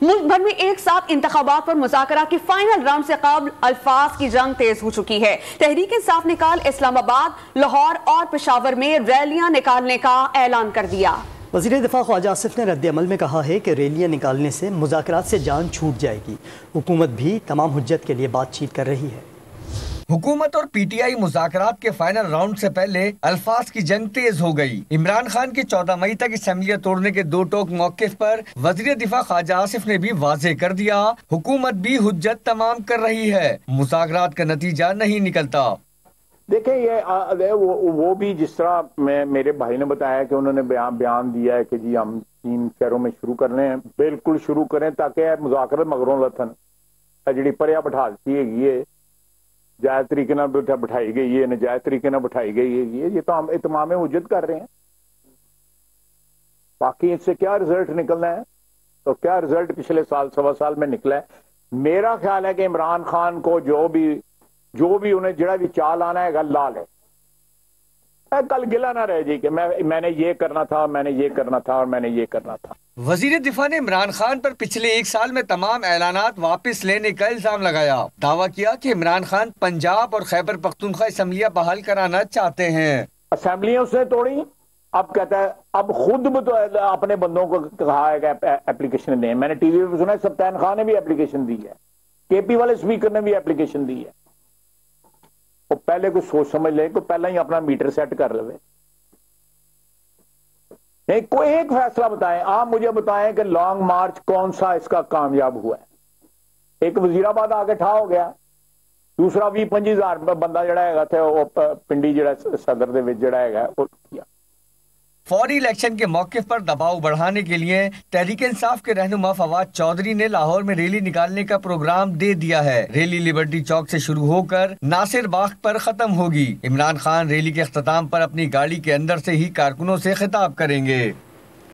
ملک بھر میں ایک ساتھ انتخابات پر مذاکرہ کی فائنل راؤنڈ سے قبل الفاظ کی جنگ تیز ہو چکی ہے۔ تحریک انصاف نے کل اسلام آباد، لاہور اور پشاور میں ریلیاں نکالنے کا اعلان کر دیا۔ وزیر دفاع خواجہ آصف نے رد عمل میں کہا ہے کہ ریلیاں نکالنے سے مذاکرات سے جان چھوٹ جائے گی۔ حکومت بھی تمام حجت کے لیے بات چیت کر رہی ہے۔ حکومت اور پی ٹی آئی مذاکرات کے فائنل راؤنڈ سے پہلے الفاظ کی جنگ تیز ہو گئی۔ عمران خان کے 14 مئی تک اسمبلیاں توڑنے کے دو ٹوک موقف پر وزیر دفاع خواجہ آصف نے بھی واضح کر دیا، حکومت بھی حجت تمام کر رہی ہے، مذاکرات کا نتیجہ نہیں نکلتا۔ دیکھیں یہ وہ بھی جس طرح میرے بھائی نے بتایا کہ انہوں نے بیان دیا ہے کہ جی ہم 3 شہروں میں شروع کرنے ہیں، بالکل شروع کریں تاکہ مذاکرات مگروں لتھن جڑی پریا بٹھا دیتی ہے، جائز طریقے نہ بٹھائی گئی ہے، ناجائز طریقے نہ بٹھائی گئی ہے، یہ تو ہم اتمام حجت کر رہے ہیں۔ باقی اس سے کیا رزلٹ نکلنا ہے، تو کیا رزلٹ پچھلے سال 1.25 سال میں نکلا ہے۔ میرا خیال ہے کہ عمران خان کو جو بھی انہیں جڑا بھی چال آنا ہے گل لال ہے، کل گلا نہ رہ جی کہ میں نے یہ کرنا تھا، میں نے یہ کرنا تھا اور میں نے یہ کرنا تھا۔ وزیر دفاع نے عمران خان پر پچھلے 1 سال میں تمام اعلانات واپس لینے کا الزام لگایا۔ دعویٰ کیا کہ عمران خان پنجاب اور خیبر پختونخوا اسمبلیاں بحال کرانا چاہتے ہیں۔ اسمبلیاں اس نے توڑی، اب کہتا ہے اب خود اپنے بندوں کو کہا ہے کہ اپلیکیشن دیں۔ میں نے ٹی وی پہ سنا ہے سبطین خان نے بھی اپلیکیشن دی ہے، کے پی والے اسپیکر نے بھی اپلیکیشن دی ہے۔ وہ پہلے کچھ سوچ سمجھ لے، کوئی پہلے ہی اپنا میٹر سیٹ کر لے۔ کوئی ایک فیصلہ بتائیں، آپ مجھے بتائیں کہ لانگ مارچ کون سا اس کا کامیاب ہوا ہے؟ ایک وزیر آباد آگے ٹھا ہو گیا، دوسرا 20-25 ہزار بندہ جڑا ہے تھا وہ پنڈی جڑا صدر دے وچ جڑا ہے وہ کیا۔ فوری الیکشن کے موقف پر دباؤ بڑھانے کے لیے تحریک انصاف کے رہنما فواد چودھری نے لاہور میں ریلی نکالنے کا پروگرام دے دیا ہے۔ ریلی لبرٹی چوک سے شروع ہو کر ناصر باغ پر ختم ہوگی۔ عمران خان ریلی کے اختتام پر اپنی گاڑی کے اندر سے ہی کارکنوں سے خطاب کریں گے۔